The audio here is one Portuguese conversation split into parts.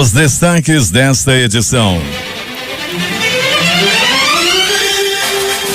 Os destaques desta edição.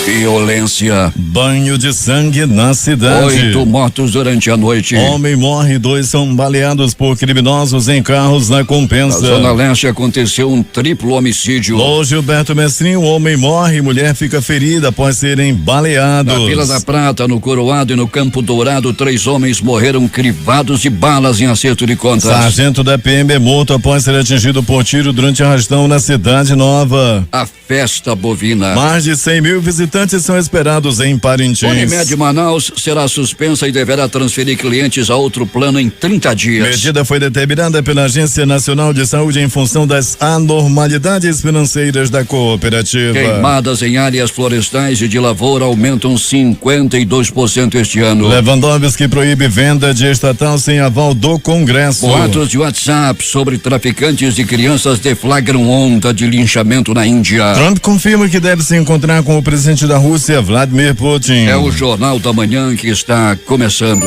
Violência. Banho de sangue na cidade. 8 mortos durante a noite. Homem morre, 2 são baleados por criminosos em carros na Compensa. Na Zona Leste aconteceu um triplo homicídio. No Gilberto Mestrinho, homem morre, mulher fica ferida após serem baleados. Na Vila da Prata, no Coroado e no Campo Dourado, 3 homens morreram crivados de balas em acerto de contas. Sargento da PM é morto após ser atingido por tiro durante arrastão na Cidade Nova. A festa bovina. Mais de 100 mil visitantes são esperados em Parintins. Unimed Manaus será suspensa e deverá transferir clientes a outro plano em 30 dias. Medida foi determinada pela Agência Nacional de Saúde em função das anormalidades financeiras da cooperativa. Queimadas em áreas florestais e de lavoura aumentam 52% este ano. Lewandowski proíbe venda de estatal sem aval do Congresso. Boatos de WhatsApp sobre traficantes de crianças deflagram onda de linchamento na Índia. Trump confirma que deve se encontrar com o presidente da Rússia, Vladimir Putin. É o Jornal da Manhã que está começando.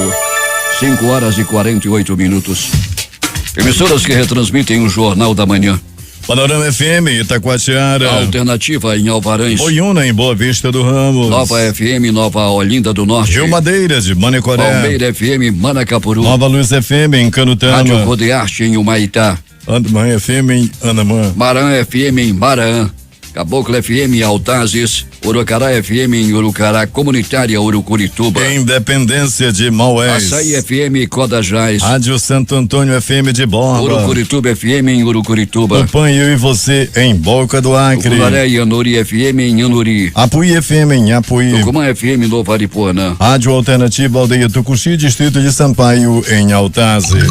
5:48. Emissoras que retransmitem o Jornal da Manhã. Panorama FM, Itacoatiara. Alternativa em Alvarães. Oiuna, em Boa Vista do Ramos. Nova FM, Nova Olinda do Norte. Rio Madeira, de Manicoré. Palmeira FM, Manacapuru. Nova Luz FM, em Canutama. Rádio Rodearte, em Humaitá. Andamã FM, em Anamã. Marã FM, em Maraã. Caboclo FM em Altazes, Urucará FM em Urucará, Comunitária Urucurituba. Independência de Maués. Açaí FM Codajás. Rádio Santo Antônio FM de Borba. Urucurituba FM em Urucurituba. Tupan, eu e você em Boca do Acre. Tucunaré e Anuri FM em Anuri. Apuí FM em Apuí. Tucumã FM Nova Aripuanã. Rádio Alternativa Aldeia Tucuxi, Distrito de Sampaio em Altazes.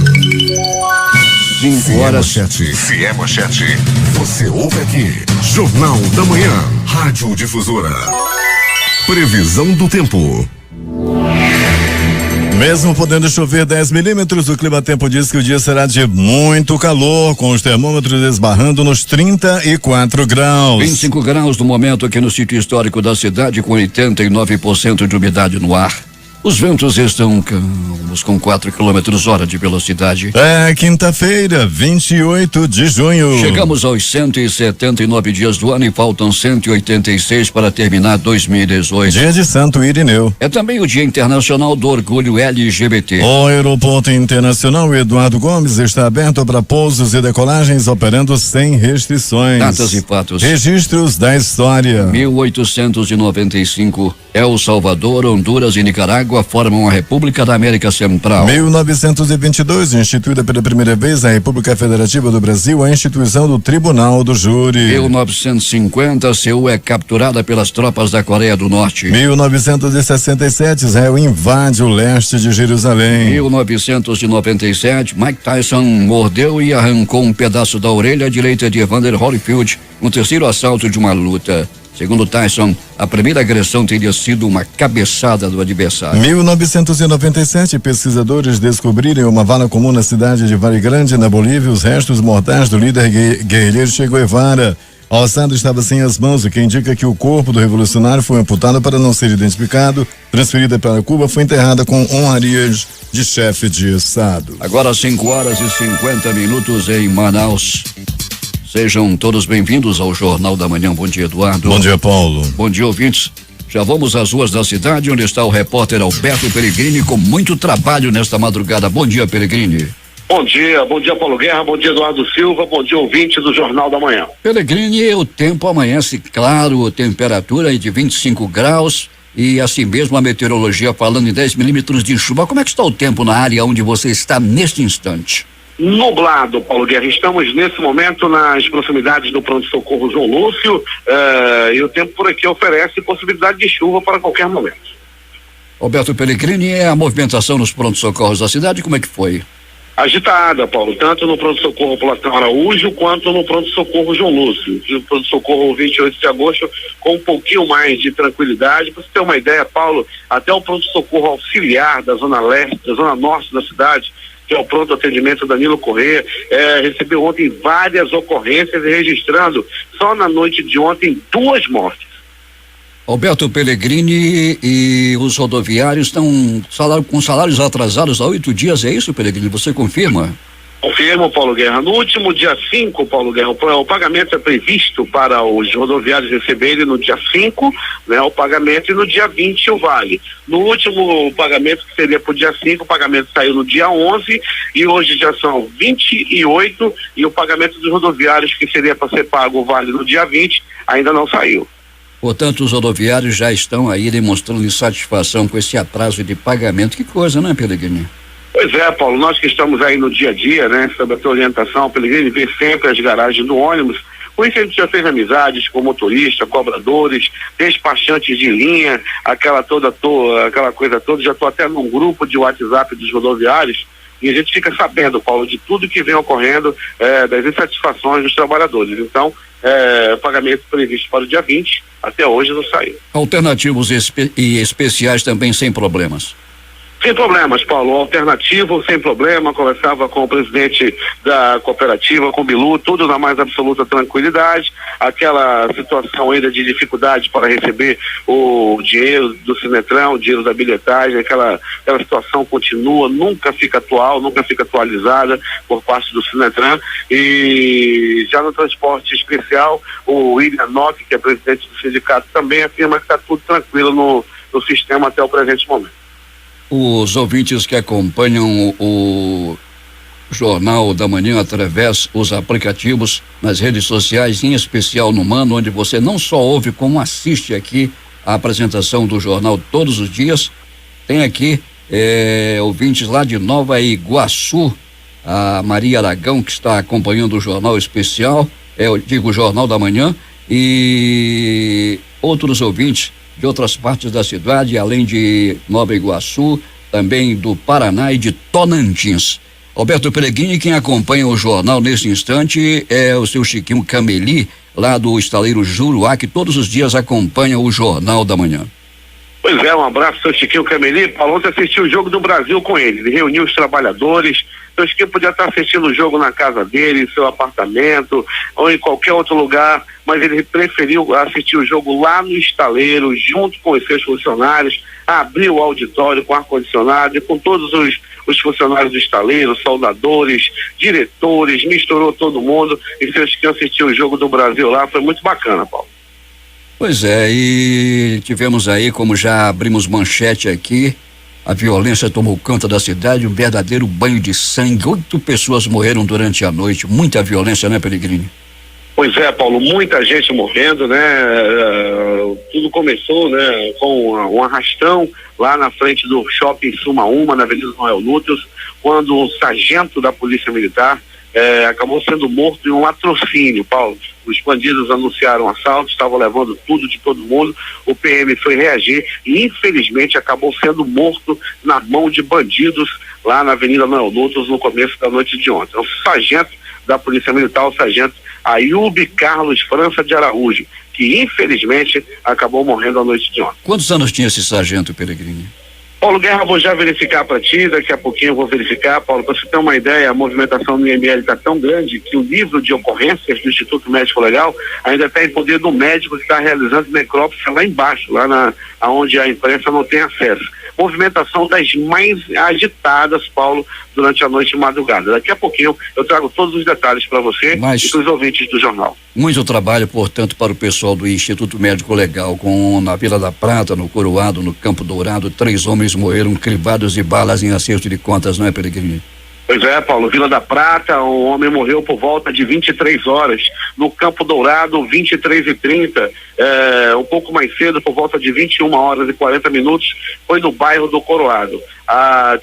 5h07. Se é manchete, você ouve aqui. Jornal da Manhã, Rádio Difusora. Previsão do tempo. Mesmo podendo chover 10 milímetros, o Climatempo diz que o dia será de muito calor, com os termômetros esbarrando nos 34 graus. 25 graus no momento aqui no sítio histórico da cidade, com 89% de umidade no ar. Os ventos estão calmos, com 4 km/h de velocidade. É quinta-feira, 28 de junho. Chegamos aos 179 dias do ano e faltam 186 para terminar 2018. Dia de Santo Irineu. É também o Dia Internacional do Orgulho LGBT. O Aeroporto Internacional Eduardo Gomes está aberto para pousos e decolagens, operando sem restrições. Datas e fatos. Registros da história. 1895, El Salvador, Honduras e Nicarágua formam a República da América Central. 1922, instituída pela primeira vez a República Federativa do Brasil, a instituição do Tribunal do Júri. 1950, Seul é capturada pelas tropas da Coreia do Norte. 1967, Israel invade o leste de Jerusalém. 1997, Mike Tyson mordeu e arrancou um pedaço da orelha direita de Evander Holyfield no terceiro assalto de uma luta. Segundo Tyson, a primeira agressão teria sido uma cabeçada do adversário. 1997, pesquisadores descobriram uma vala comum na cidade de Vale Grande, na Bolívia, os restos mortais do líder guerrilheiro Che Guevara. A ossada estava sem as mãos, o que indica que o corpo do revolucionário foi amputado para não ser identificado. Transferida para Cuba, foi enterrada com honrarias de chefe de Estado. Agora 5h50 em Manaus. Sejam todos bem-vindos ao Jornal da Manhã. Bom dia, Eduardo. Bom dia, Paulo. Bom dia, ouvintes. Já vamos às ruas da cidade, onde está o repórter Alberto Pellegrini, com muito trabalho nesta madrugada. Bom dia, Pellegrini. Bom dia, Paulo Guerra, bom dia, Eduardo Silva, bom dia, ouvintes do Jornal da Manhã. Pellegrini, o tempo amanhece claro, temperatura de 25 graus e assim mesmo a meteorologia falando em 10 milímetros de chuva. Como é que está o tempo na área onde você está neste instante? Nublado, Paulo Guerra. Estamos nesse momento nas proximidades do pronto-socorro João Lúcio e o tempo por aqui oferece possibilidade de chuva para qualquer momento. Roberto Pellegrini, a movimentação nos pronto-socorros da cidade, como é que foi? Agitada, Paulo, tanto no pronto-socorro Platão Araújo quanto no pronto-socorro João Lúcio. O pronto-socorro 28 de agosto com um pouquinho mais de tranquilidade. Para você ter uma ideia, Paulo, até o pronto-socorro auxiliar da zona leste, da zona norte da cidade, que é o pronto atendimento Danilo Corrêa, recebeu ontem várias ocorrências e registrando só na noite de ontem 2 mortes. Roberto Pellegrini, e os rodoviários estão com salários atrasados há 8 dias, é isso, Pellegrini? Você confirma? Confirmo, Paulo Guerra. No último dia 5, Paulo Guerra, o pagamento é previsto para os rodoviários receberem no dia 5, né, o pagamento, e no dia 20 o vale. No último pagamento, que seria para o dia 5, o pagamento saiu no dia 11 e hoje já são 28 e o pagamento dos rodoviários, que seria para ser pago o vale no dia 20, ainda não saiu. Portanto, os rodoviários já estão aí demonstrando insatisfação com esse atraso de pagamento. Que coisa, né, Pellegrini? Pois é, Paulo, nós que estamos aí no dia a dia, né, sob a tua orientação, Pellegrini, vê sempre as garagens do ônibus. Com isso a gente já fez amizades com motorista, cobradores, despachantes de linha, aquela coisa toda. Já estou até num grupo de WhatsApp dos rodoviários e a gente fica sabendo, Paulo, de tudo que vem ocorrendo, das insatisfações dos trabalhadores. Então, pagamento previsto para o dia 20, até hoje não saiu. Alternativos e especiais também sem problemas. Sem problemas, Paulo. Alternativo, sem problema. Conversava com o presidente da cooperativa, com o Bilu, tudo na mais absoluta tranquilidade. Aquela situação ainda de dificuldade para receber o dinheiro do Sinetrão, o dinheiro da bilhetagem, aquela situação continua, nunca fica atual, nunca fica atualizada por parte do Sinetran. E já no transporte especial, o William Nock, que é presidente do sindicato, também afirma que está tudo tranquilo no sistema até o presente momento. Os ouvintes que acompanham o Jornal da Manhã através dos aplicativos nas redes sociais, em especial no Mano, onde você não só ouve como assiste aqui a apresentação do jornal todos os dias. Tem aqui ouvintes lá de Nova Iguaçu, a Maria Aragão, que está acompanhando o Jornal Especial, eu digo o Jornal da Manhã, e outros ouvintes de outras partes da cidade, além de Nova Iguaçu, também do Paraná e de Tocantins. Alberto Pellegrini, quem acompanha o jornal nesse instante é o seu Chiquinho Cameli, lá do estaleiro Juruá, que todos os dias acompanha o Jornal da Manhã. Pois é, um abraço, seu Chiquinho Cameli. Paulo, ontem assistiu o jogo do Brasil com ele reuniu os trabalhadores. Seu Chiquinho podia estar assistindo o jogo na casa dele, em seu apartamento, ou em qualquer outro lugar, mas ele preferiu assistir o jogo lá no estaleiro, junto com os seus funcionários, abriu o auditório com ar-condicionado e com todos os funcionários do estaleiro, soldadores, diretores, misturou todo mundo e seu Chiquinho assistiu o jogo do Brasil lá, foi muito bacana, Paulo. Pois é, e tivemos aí, como já abrimos manchete aqui, a violência tomou conta da cidade, um verdadeiro banho de sangue. 8 pessoas morreram durante a noite, muita violência, né, Pellegrini? Pois é, Paulo, muita gente morrendo, né? Tudo começou, né, com um arrastão lá na frente do shopping Sumaúma, na Avenida Noel Lúteus, quando um sargento da Polícia Militar acabou sendo morto em um latrocínio, Paulo. Os bandidos anunciaram assalto, estavam levando tudo de todo mundo, o PM foi reagir e infelizmente acabou sendo morto na mão de bandidos lá na Avenida Noel Lúteus no começo da noite de ontem. O sargento da Polícia Militar, o sargento Ayub Carlos França de Araújo, que infelizmente acabou morrendo à noite de ontem. Quantos anos tinha esse sargento, Pellegrini? Paulo Guerra, vou já verificar para ti, daqui a pouquinho eu vou verificar, Paulo, para você ter uma ideia, a movimentação no IML está tão grande que o livro de ocorrências do Instituto Médico Legal ainda está em poder do médico que está realizando necrópsia lá embaixo, lá onde a imprensa não tem acesso. Movimentação das mais agitadas, Paulo, durante a noite e madrugada. Daqui a pouquinho eu trago todos os detalhes para você e para os ouvintes do jornal. Muito trabalho, portanto, para o pessoal do Instituto Médico Legal, na Vila da Prata, no Coroado, no Campo Dourado, 3 homens morreram crivados de balas em acerto de contas, não é, Pellegrini? Pois é, Paulo, Vila da Prata, um homem morreu por volta de 23 horas, no Campo Dourado, 23h30, um pouco mais cedo, por volta de 21 horas e 40 minutos, foi no bairro do Coroado.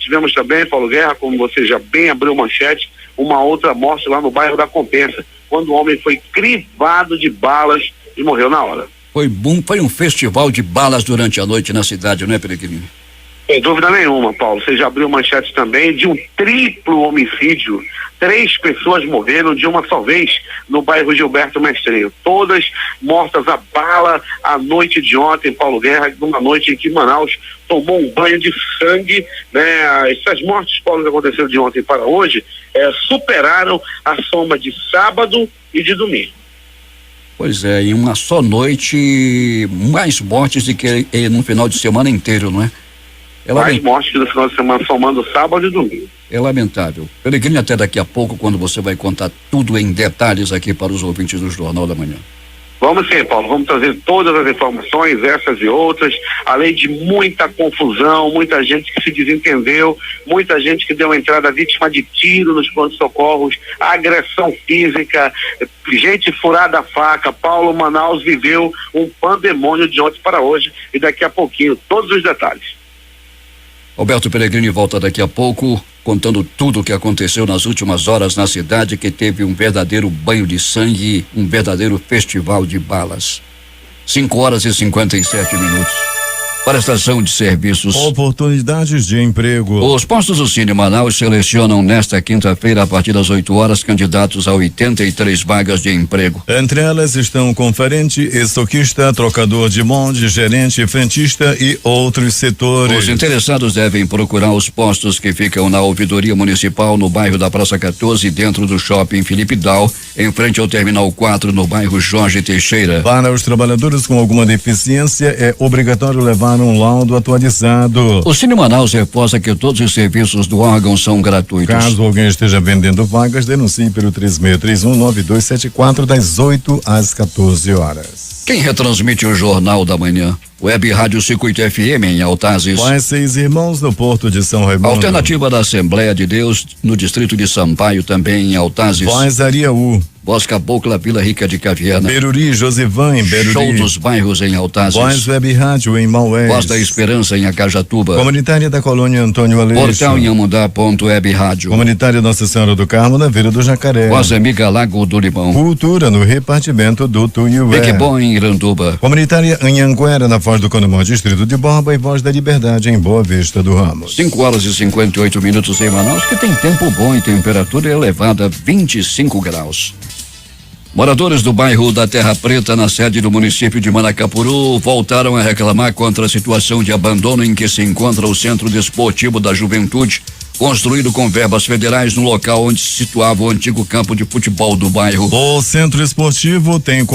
Tivemos também, Paulo Guerra, como você já bem abriu manchete, uma outra morte lá no bairro da Compensa, quando o homem foi crivado de balas e morreu na hora. Foi um festival de balas durante a noite na cidade, não é, Pellegrini? Sem dúvida nenhuma, Paulo. Você já abriu manchete também de um triplo homicídio. 3 pessoas morreram de uma só vez no bairro Gilberto Mestreiro. Todas mortas a bala a noite de ontem, Paulo Guerra, numa noite em que Manaus tomou um banho de sangue, né? Essas mortes, Paulo, que aconteceram de ontem para hoje, superaram a soma de sábado e de domingo. Pois é, em uma só noite, mais mortes do que no final de semana inteiro, não é? Mais mortes no final de semana, somando sábado e domingo. É lamentável. Peregrine, até daqui a pouco, quando você vai contar tudo em detalhes aqui para os ouvintes do Jornal da Manhã. Vamos sim, Paulo, vamos trazer todas as informações, essas e outras, além de muita confusão, muita gente que se desentendeu, muita gente que deu entrada vítima de tiro nos pronto-socorros, agressão física, gente furada a faca. Paulo, Manaus viveu um pandemônio de ontem para hoje e daqui a pouquinho, todos os detalhes. Alberto Peregrini volta daqui a pouco, contando tudo o que aconteceu nas últimas horas na cidade, que teve um verdadeiro banho de sangue, um verdadeiro festival de balas. 5h57. Para a estação de serviços. Oportunidades de emprego. Os postos do Cine Manaus selecionam nesta quinta-feira, a partir das 8 horas, candidatos a 83 vagas de emprego. Entre elas estão conferente, estoquista, trocador de molde, gerente, frentista e outros setores. Os interessados devem procurar os postos que ficam na ouvidoria municipal, no bairro da Praça 14, dentro do shopping Felipe Dal, em frente ao Terminal 4, no bairro Jorge Teixeira. Para os trabalhadores com alguma deficiência, é obrigatório levar um laudo atualizado. O Cine Manaus reforça que todos os serviços do órgão são gratuitos. Caso alguém esteja vendendo vagas, denuncie pelo 3631-9274, das 8 às 14 horas. Quem retransmite o Jornal da Manhã? Web Rádio Circuito FM em Altazes. Pós Seis Irmãos no Porto de São Raimundo. Alternativa da Assembleia de Deus no distrito de Sampaio, também em Altazes. Pós Ariaú. Voz Cabocla, Vila Rica de Caviana. Beruri, Josivan em Beruri. Show dos Bairros em Altazes. Voz Web Rádio em Maués. Voz da Esperança em Acajatuba. Comunitária da Colônia Antônio Aleixo. Portal em Amundá.web Rádio. Comunitária Nossa Senhora do Carmo na Vila do Jacaré. Voz Amiga Lago do Limão. Cultura no repartimento do Tuiué. Fique bom em Iranduba. Comunitária Anhanguera na Foz do Condomão, distrito de Borba, e Voz da Liberdade em Boa Vista do Ramos. 5h58 em Manaus, que tem tempo bom e temperatura elevada, 25 graus. Moradores do bairro da Terra Preta, na sede do município de Manacapuru, voltaram a reclamar contra a situação de abandono em que se encontra o Centro Desportivo da Juventude, construído com verbas federais no local onde se situava o antigo campo de futebol do bairro. O Centro Esportivo tem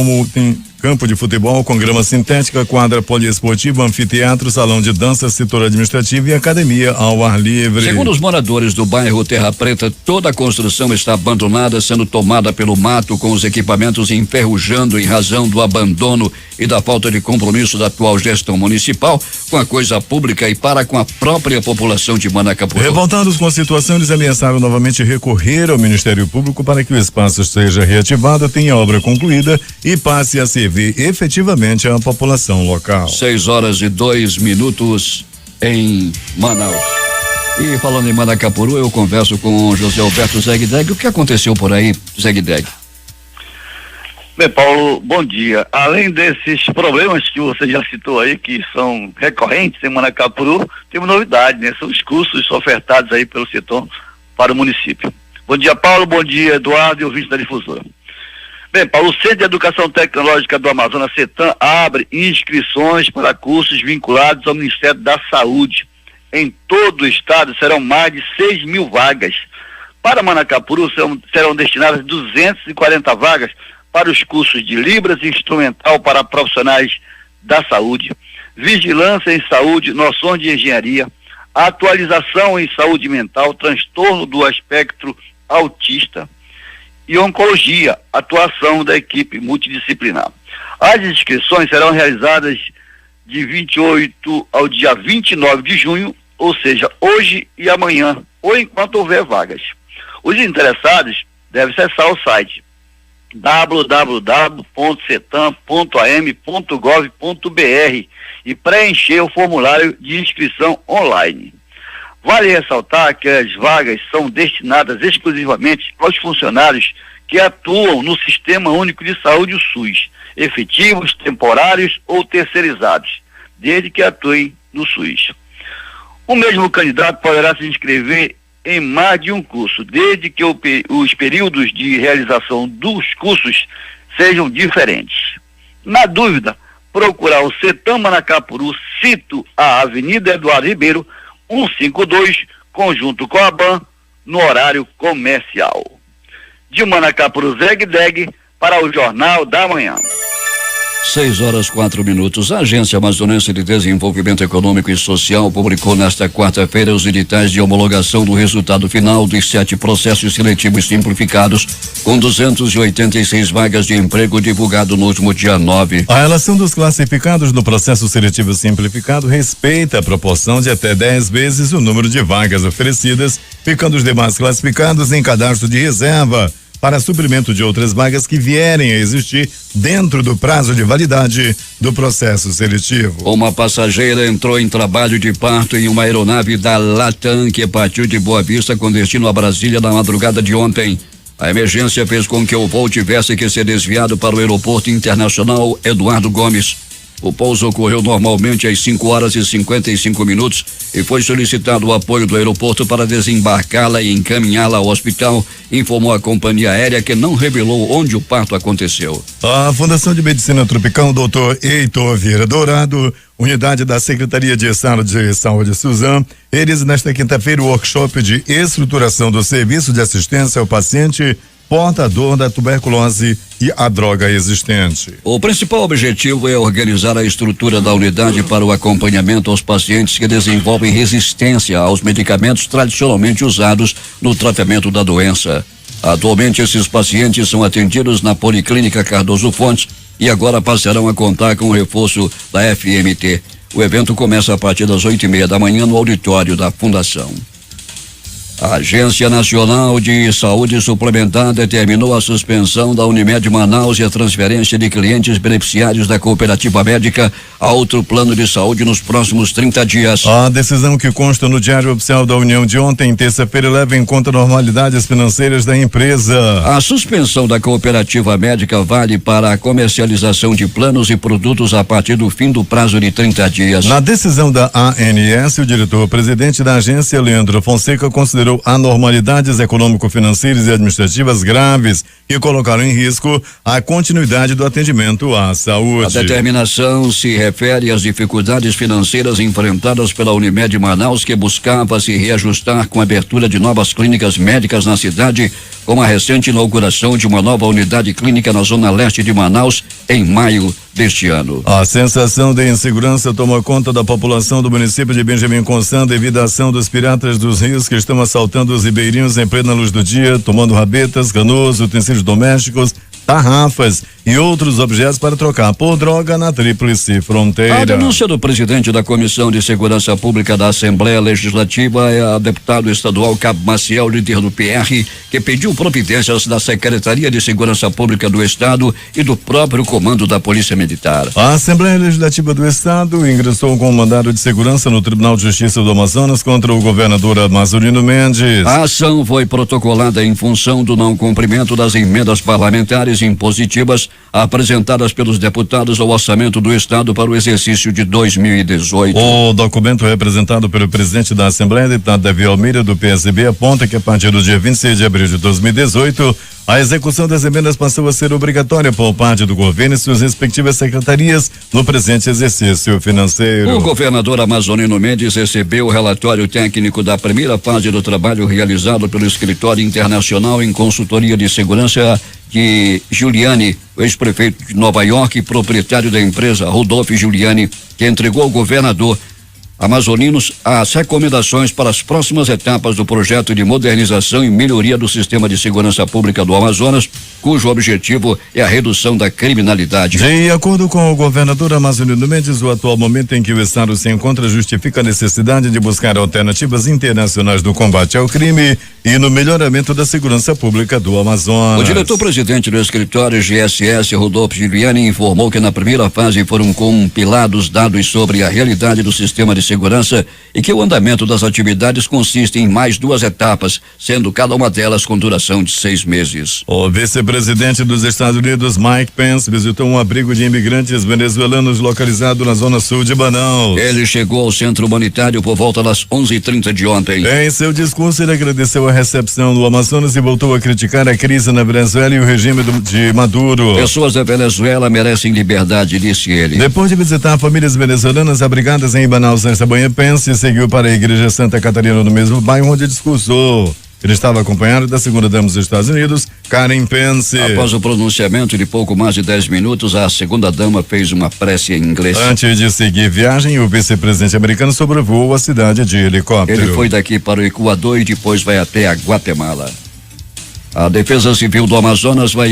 campo de futebol com grama sintética, quadra poliesportiva, anfiteatro, salão de dança, setor administrativo e academia ao ar livre. Segundo os moradores do bairro Terra Preta, toda a construção está abandonada, sendo tomada pelo mato, com os equipamentos enferrujando em razão do abandono e da falta de compromisso da atual gestão municipal com a coisa pública e para com a própria população de Manacapuru. Revoltados com a situação, eles ameaçaram novamente recorrer ao Ministério Público para que o espaço seja reativado, tenha a obra concluída e passe a servir efetivamente a população local. 6h02 em Manaus. E falando em Manacapuru, eu converso com José Alberto Zegdeg. O que aconteceu por aí, Zegdeg? Bem, Paulo, bom dia. Além desses problemas que você já citou aí, que são recorrentes em Manacapuru, tem uma novidade, né? São os cursos ofertados aí pelo setor para o município. Bom dia, Paulo, bom dia, Eduardo e ouvintes da Difusora. Bem, Paulo, o Centro de Educação Tecnológica do Amazonas, CETAM, abre inscrições para cursos vinculados ao Ministério da Saúde. Em todo o estado serão mais de 6.000 vagas. Para Manacapuru serão destinadas 240 vagas para os cursos de Libras e Instrumental para profissionais da saúde, Vigilância em Saúde, Noções de Engenharia, Atualização em Saúde Mental, Transtorno do Espectro Autista e Oncologia, atuação da equipe multidisciplinar. As inscrições serão realizadas de 28 ao dia 29 de junho, ou seja, hoje e amanhã, ou enquanto houver vagas. Os interessados devem acessar o site www.cetam.am.gov.br e preencher o formulário de inscrição online. Vale ressaltar que as vagas são destinadas exclusivamente aos funcionários que atuam no Sistema Único de Saúde, o SUS, efetivos, temporários ou terceirizados, desde que atuem no SUS. O mesmo candidato poderá se inscrever em mais de um curso, desde que os períodos de realização dos cursos sejam diferentes. Na dúvida, procurar o CETAM Manacapuru, cito a Avenida Eduardo Ribeiro, 152, conjunto com a BAN, no horário comercial. De Manacapuru, Zegdeg, para o Jornal da Manhã. 6h04. A Agência Amazonense de Desenvolvimento Econômico e Social publicou nesta quarta-feira os editais de homologação do resultado final dos 7 processos seletivos simplificados, com 286 vagas de emprego, divulgado no último dia 9. A relação dos classificados no processo seletivo simplificado respeita a proporção de até 10 vezes o número de vagas oferecidas, ficando os demais classificados em cadastro de reserva para suprimento de outras vagas que vierem a existir dentro do prazo de validade do processo seletivo. Uma passageira entrou em trabalho de parto em uma aeronave da Latam que partiu de Boa Vista com destino a Brasília na madrugada de ontem. A emergência fez com que o voo tivesse que ser desviado para o Aeroporto Internacional Eduardo Gomes. O pouso ocorreu normalmente às 5h55 e foi solicitado o apoio do aeroporto para desembarcá-la e encaminhá-la ao hospital, informou a companhia aérea, que não revelou onde o parto aconteceu. A Fundação de Medicina Tropical Dr. Heitor Vieira Dourado, unidade da Secretaria de Estado de Saúde Suzano, realiza nesta quinta-feira o workshop de estruturação do serviço de assistência ao paciente portador da tuberculose e a droga existente. O principal objetivo é organizar a estrutura da unidade para o acompanhamento aos pacientes que desenvolvem resistência aos medicamentos tradicionalmente usados no tratamento da doença. Atualmente, esses pacientes são atendidos na Policlínica Cardoso Fontes e agora passarão a contar com o reforço da FMT. O evento começa a partir das 8h30 da manhã no auditório da Fundação. A Agência Nacional de Saúde Suplementar determinou a suspensão da Unimed Manaus e a transferência de clientes beneficiários da cooperativa médica a outro plano de saúde nos próximos 30 dias. A decisão, que consta no Diário Oficial da União de ontem, terça-feira, leva em conta normalidades financeiras da empresa. A suspensão da cooperativa médica vale para a comercialização de planos e produtos a partir do fim do prazo de 30 dias. Na decisão da ANS, o diretor-presidente da agência, Leandro Fonseca, considerou anormalidades econômico-financeiras e administrativas graves que colocaram em risco a continuidade do atendimento à saúde. A determinação se refere às dificuldades financeiras enfrentadas pela Unimed Manaus, que buscava se reajustar com a abertura de novas clínicas médicas na cidade, com a recente inauguração de uma nova unidade clínica na zona leste de Manaus em maio deste ano. A sensação de insegurança toma conta da população do município de Benjamin Constant devido à ação dos piratas dos rios, que estão assaltando os ribeirinhos em plena luz do dia, tomando rabetas, canoas, utensílios domésticos, tarrafas e outros objetos para trocar por droga na Tríplice Fronteira. A denúncia do presidente da Comissão de Segurança Pública da Assembleia Legislativa é a deputado estadual Cabo Maciel, líder do PR, que pediu providências da Secretaria de Segurança Pública do Estado e do próprio comando da Polícia Militar. A Assembleia Legislativa do Estado ingressou com um mandado de segurança no Tribunal de Justiça do Amazonas contra o governador Amazonino Mendes. A ação foi protocolada em função do não cumprimento das emendas parlamentares impositivas apresentadas pelos deputados ao orçamento do Estado para o exercício de 2018. O documento representado pelo presidente da Assembleia, deputado Davi Almeida, do PSB, aponta que a partir do dia 26 de abril de 2018, a execução das emendas passou a ser obrigatória por parte do governo e suas respectivas secretarias no presente exercício financeiro. O governador Amazonino Mendes recebeu o relatório técnico da primeira fase do trabalho realizado pelo Escritório Internacional em Consultoria de Segurança de Giuliani, o ex-prefeito de Nova York e proprietário da empresa, Rodolfo Giuliani, que entregou ao governador amazoninos as recomendações para as próximas etapas do projeto de modernização e melhoria do sistema de segurança pública do Amazonas, cujo objetivo é a redução da criminalidade. De acordo com o governador Amazonino Mendes, o atual momento em que o Estado se encontra justifica a necessidade de buscar alternativas internacionais no combate ao crime e no melhoramento da segurança pública do Amazonas. O diretor-presidente do escritório GSS, Rodolfo Giuliani, informou que na primeira fase foram compilados dados sobre a realidade do sistema de segurança e que o andamento das atividades consiste em mais 2 etapas, sendo cada uma delas com duração de 6 meses. O vice-presidente dos Estados Unidos, Mike Pence, visitou um abrigo de imigrantes venezuelanos localizado na zona sul de Manaus. Ele chegou ao centro humanitário por volta das 11h30 de ontem. Em seu discurso, ele agradeceu a recepção do Amazonas e voltou a criticar a crise na Venezuela e o regime de Maduro. Pessoas da Venezuela merecem liberdade, disse ele. Depois de visitar famílias venezuelanas abrigadas em Manaus nesta manhã, Pence seguiu para a Igreja Santa Catarina, no mesmo bairro onde discursou. Ele estava acompanhado da segunda-dama dos Estados Unidos, Karen Pence. Após o pronunciamento de pouco mais de 10 minutos, a segunda-dama fez uma prece em inglês. Antes de seguir viagem, o vice-presidente americano sobrevoou a cidade de helicóptero. Ele foi daqui para o Equador e depois vai até a Guatemala. A Defesa Civil do Amazonas vai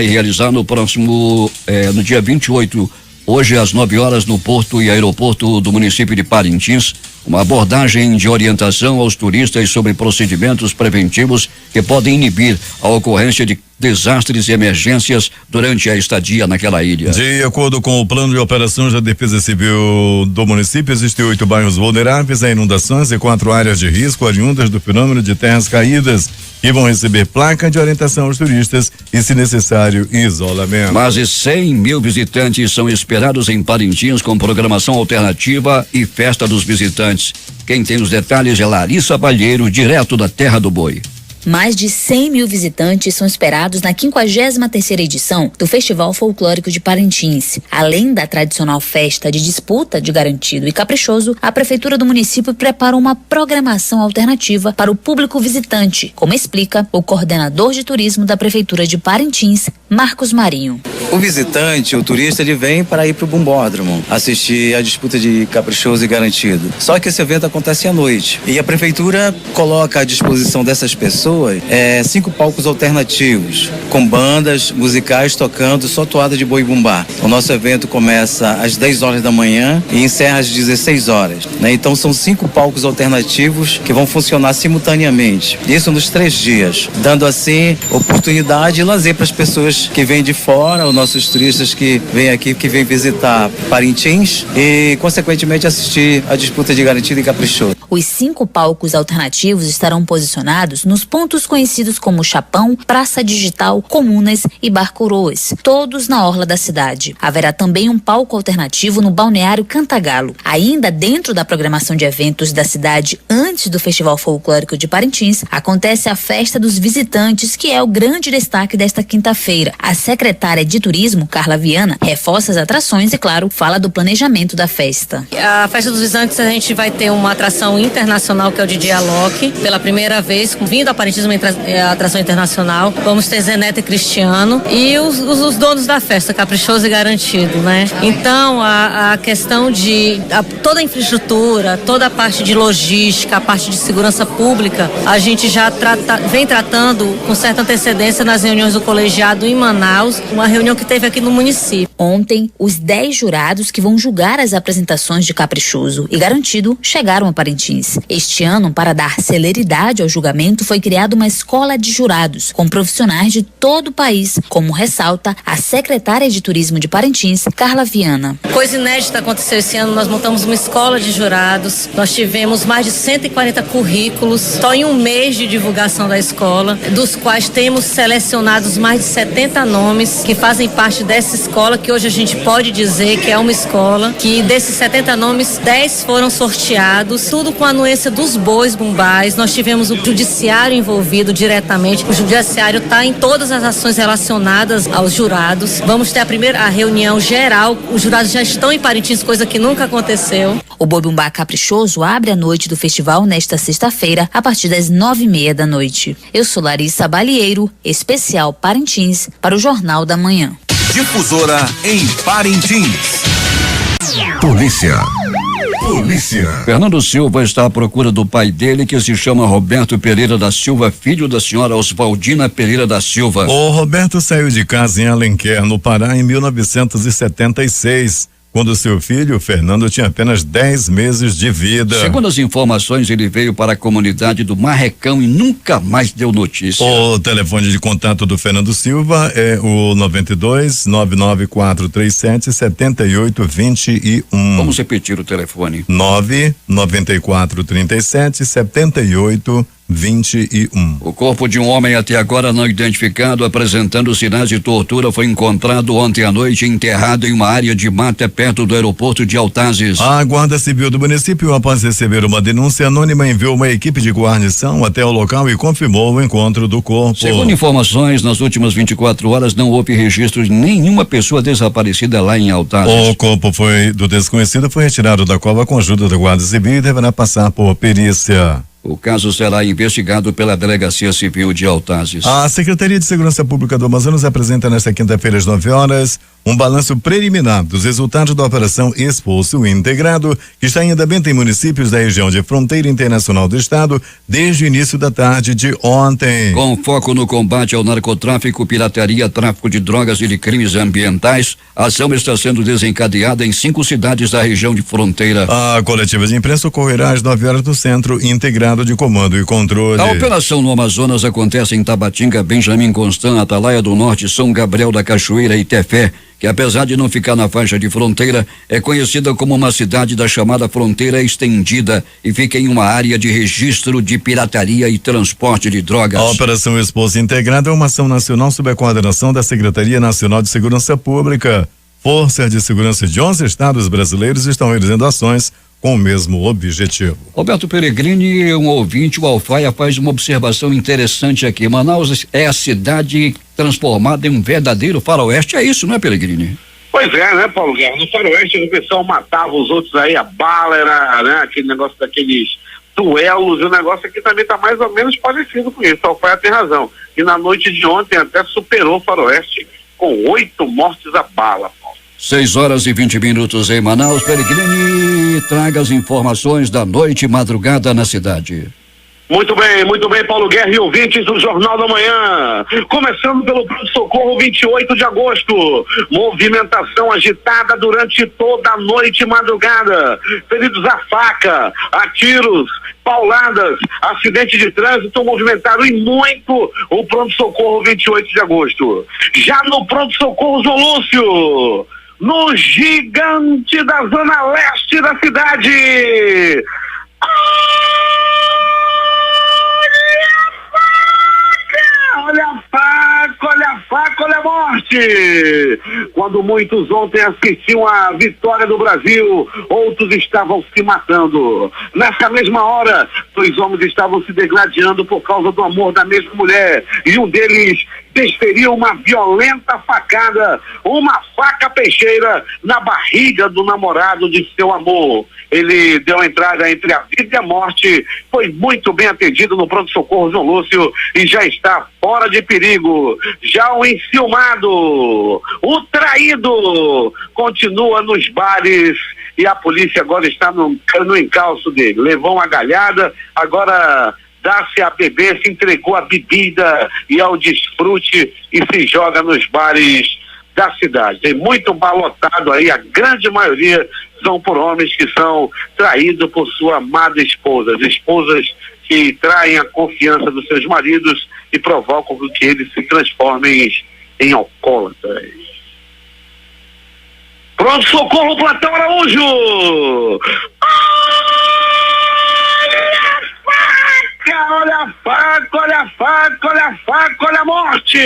realizar no próximo, no dia 28, hoje às 9 horas, no porto e aeroporto do município de Parintins, uma abordagem de orientação aos turistas sobre procedimentos preventivos que podem inibir a ocorrência de desastres e emergências durante a estadia naquela ilha. De acordo com o plano de operações da Defesa Civil do município, existem 8 bairros vulneráveis a inundações e 4 áreas de risco oriundas do fenômeno de terras caídas, que vão receber placa de orientação aos turistas e, se necessário, isolamento. Mais de 100 mil visitantes são esperados em Parintins com programação alternativa e festa dos visitantes. Quem tem os detalhes é Larissa Balheiro, direto da Terra do Boi. Mais de 100 mil visitantes são esperados na 53ª edição do Festival Folclórico de Parintins. Além da tradicional festa de disputa de garantido e caprichoso, a Prefeitura do município prepara uma programação alternativa para o público visitante, como explica o coordenador de turismo da Prefeitura de Parintins, Marcos Marinho. O visitante, o turista, ele vem para ir para o Bumbódromo, assistir a disputa de caprichoso e garantido. Só que esse evento acontece à noite e a Prefeitura coloca à disposição dessas pessoas 5 palcos alternativos, com bandas musicais tocando só toada de boi bumbá. O nosso evento começa às 10 horas da manhã e encerra às 16 horas. Né? Então são 5 palcos alternativos que vão funcionar simultaneamente. Isso nos 3 dias, dando assim oportunidade e lazer para as pessoas que vêm de fora, os nossos turistas que vêm aqui, que vêm visitar Parintins e, consequentemente, assistir a disputa de garantido e caprichoso. Os 5 palcos alternativos estarão posicionados nos pontos conhecidos como Chapão, Praça Digital, Comunas e Bar Coroas, todos na orla da cidade. Haverá também um palco alternativo no Balneário Cantagalo. Ainda dentro da programação de eventos da cidade, antes do Festival Folclórico de Parintins, acontece a Festa dos Visitantes, que é o grande destaque desta quinta-feira. A secretária de Turismo, Carla Viana, reforça as atrações e, claro, fala do planejamento da festa. A Festa dos Visitantes, a gente vai ter uma atração internacional, que é o DJ Alok, pela primeira vez, vindo a Parintins, uma atração internacional. Vamos ter Zenete e Cristiano e os donos da festa, caprichoso e garantido, né? Então, a questão de toda a infraestrutura, toda a parte de logística, a parte de segurança pública, a gente já vem tratando com certa antecedência nas reuniões do colegiado em Manaus, uma reunião que teve aqui no município. Ontem, os 10 jurados que vão julgar as apresentações de caprichoso e garantido chegaram a Parintins. Este ano, para dar celeridade ao julgamento, foi criada uma escola de jurados com profissionais de todo o país, como ressalta a secretária de Turismo de Parintins, Carla Viana. Coisa inédita aconteceu esse ano, nós montamos uma escola de jurados, nós tivemos mais de 140 currículos, só em um mês de divulgação da escola, dos quais temos selecionados mais de 70 nomes que fazem parte dessa escola, que hoje a gente pode dizer que é uma escola, que desses 70 nomes, 10 foram sorteados, tudo com a anuência dos bois bumbais. Nós tivemos o judiciário envolvido diretamente, o judiciário está em todas as ações relacionadas aos jurados. Vamos ter a reunião geral, os jurados já estão em Parintins, coisa que nunca aconteceu. O Boi Bumbá Caprichoso abre a noite do festival nesta sexta-feira, a partir das 9:30 da noite. Eu sou Larissa Balheiro, especial Parintins, para o Jornal da Manhã. Difusora em Parintins. Polícia. Fernando Silva está à procura do pai dele, que se chama Roberto Pereira da Silva, filho da senhora Oswaldina Pereira da Silva. O Roberto saiu de casa em Alenquer, no Pará, em 1976. quando seu filho, Fernando, tinha apenas 10 meses de vida. Segundo as informações, ele veio para a comunidade do Marrecão e nunca mais deu notícia. O telefone de contato do Fernando Silva é o 92 99437 7821. Vamos repetir o telefone. 99437 7821. O corpo de um homem até agora não identificado, apresentando sinais de tortura, foi encontrado ontem à noite enterrado em uma área de mata perto do aeroporto de Altazes. A Guarda Civil do município, após receber uma denúncia anônima, enviou uma equipe de guarnição até o local e confirmou o encontro do corpo. Segundo informações, nas últimas 24 horas não houve registro de nenhuma pessoa desaparecida lá em Altazes. O corpo do desconhecido foi retirado da cova com a ajuda da Guarda Civil e deverá passar por perícia. O caso será investigado pela Delegacia Civil de Altazes. A Secretaria de Segurança Pública do Amazonas apresenta nesta quinta-feira às 9 horas um balanço preliminar dos resultados da Operação Esforço Integrado, que está em andamento em municípios da região de fronteira internacional do estado desde o início da tarde de ontem. Com foco no combate ao narcotráfico, pirataria, tráfico de drogas e de crimes ambientais, a ação está sendo desencadeada em 5 cidades da região de fronteira. A coletiva de imprensa ocorrerá às 9 horas no Centro Integrado de Comando e Controle. A operação no Amazonas acontece em Tabatinga, Benjamin Constant, Atalaia do Norte, São Gabriel da Cachoeira e Tefé, que apesar de não ficar na faixa de fronteira, é conhecida como uma cidade da chamada fronteira estendida e fica em uma área de registro de pirataria e transporte de drogas. A Operação Esforço Integrado é uma ação nacional sob a coordenação da Secretaria Nacional de Segurança Pública. Forças de segurança de 11 estados brasileiros estão realizando ações com o mesmo objetivo. Roberto Peregrini, um ouvinte, o Alfaia, faz uma observação interessante aqui. Manaus é a cidade transformada em um verdadeiro faroeste, é isso, não é, Peregrini? Pois é, né, Paulo Guerra? No faroeste o pessoal matava os outros aí, a bala era, né, aquele negócio daqueles duelos, e o negócio aqui também tá mais ou menos parecido com isso. O Alfaia tem razão. E na noite de ontem até superou o faroeste com 8 mortes a bala, Paulo. 6 horas e 20 minutos em Manaus. Peregrini, traga as informações da noite e madrugada na cidade. Muito bem, Paulo Guerra e ouvintes do Jornal da Manhã. Começando pelo pronto-socorro 28 de agosto. Movimentação agitada durante toda a noite e madrugada. Feridos a faca, a tiros, pauladas, acidentes de trânsito movimentaram e muito o pronto-socorro 28 de agosto. Já no pronto-socorro João Lúcio, no gigante da zona leste da cidade. Olha a morte! Quando muitos ontem assistiam à vitória do Brasil, outros estavam se matando. Nessa mesma hora, 2 homens estavam se degladiando por causa do amor da mesma mulher, e um deles desferiu uma violenta facada, uma faca peixeira na barriga do namorado de seu amor. Ele deu entrada entre a vida e a morte, foi muito bem atendido no pronto-socorro João Lúcio e já está fora de perigo. Já o enciumado, o traído, continua nos bares e a polícia agora está no encalço dele. Levou uma galhada, agora dá-se a beber, se entregou à bebida e ao desfrute e se joga nos bares da cidade. Tem muito balotado aí, a grande maioria são por homens que são traídos por sua amada esposa, esposas que traem a confiança dos seus maridos e provocam que eles se transformem em alcoólatras. Pronto, socorro, Platão Araújo! Olha a faca, olha a morte!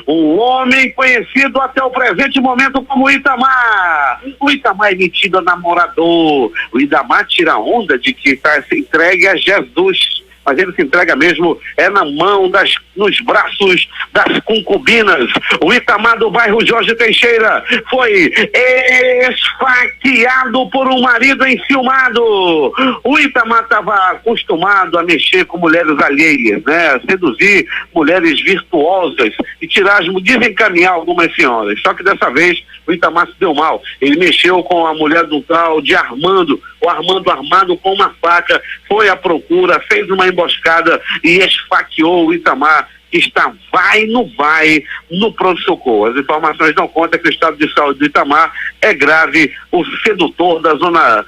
Um homem conhecido até o presente momento como Itamar. O Itamar é metido a namorador. O Itamar tira onda de que está entregue a Jesus. Mas ele se entrega mesmo, é na mão, nos braços das concubinas. O Itamar do bairro Jorge Teixeira foi esfaqueado por um marido enciumado. O Itamar estava acostumado a mexer com mulheres alheias, né? A seduzir mulheres virtuosas e desencaminhar algumas senhoras. Só que dessa vez o Itamar se deu mal. Ele mexeu com a mulher do tal de Armando, o Armando armado com uma faca, foi à procura, fez uma emboscada e esfaqueou o Itamar, que está vai no pronto-socorro. As informações dão conta que o estado de saúde do Itamar é grave. O sedutor da zona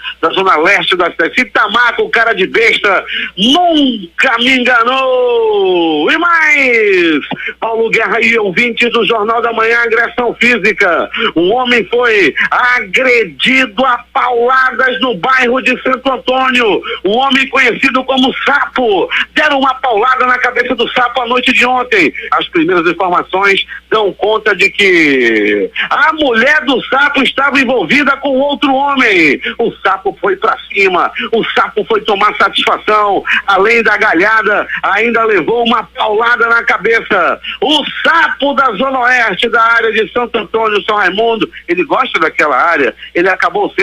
leste da cidade, Itamar com cara de besta, nunca me enganou. E mais, Paulo Guerra e ouvintes do Jornal da Manhã, agressão física. Um homem foi agredido a pauladas no bairro de Santo Antônio. Um homem conhecido como Sapo, deram uma paulada na cabeça do Sapo à noite de ontem. As primeiras informações dão conta de que a mulher do Sapo estava envolvida com outro homem. O Sapo foi pra cima, o Sapo foi tomar satisfação, além da galhada, ainda levou uma paulada na cabeça. O Sapo da Zona Oeste, da área de Santo Antônio, São Raimundo, ele gosta daquela área, ele acabou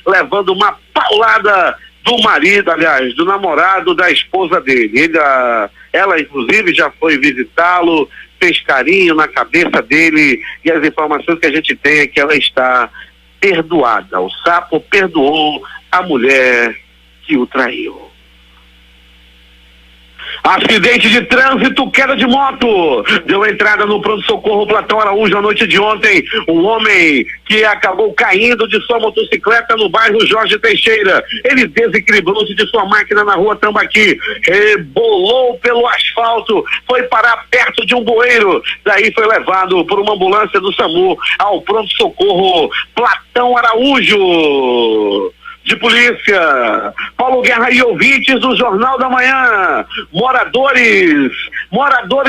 levando uma paulada do marido, aliás, do namorado da esposa dele. Ela inclusive já foi visitá-lo, fez carinho na cabeça dele, e as informações que a gente tem é que ela está perdoada. O sapo perdoou a mulher que o traiu. Acidente de trânsito, queda de moto. Deu entrada no pronto-socorro Platão Araújo à noite de ontem. Um homem que acabou caindo de sua motocicleta no bairro Jorge Teixeira. Ele desequilibrou-se de sua máquina na rua Tambaqui, rebolou pelo asfalto, foi parar perto de um bueiro. Daí foi levado por uma ambulância do SAMU ao pronto-socorro Platão Araújo de polícia. Paulo Guerra e ouvintes do Jornal da Manhã, moradores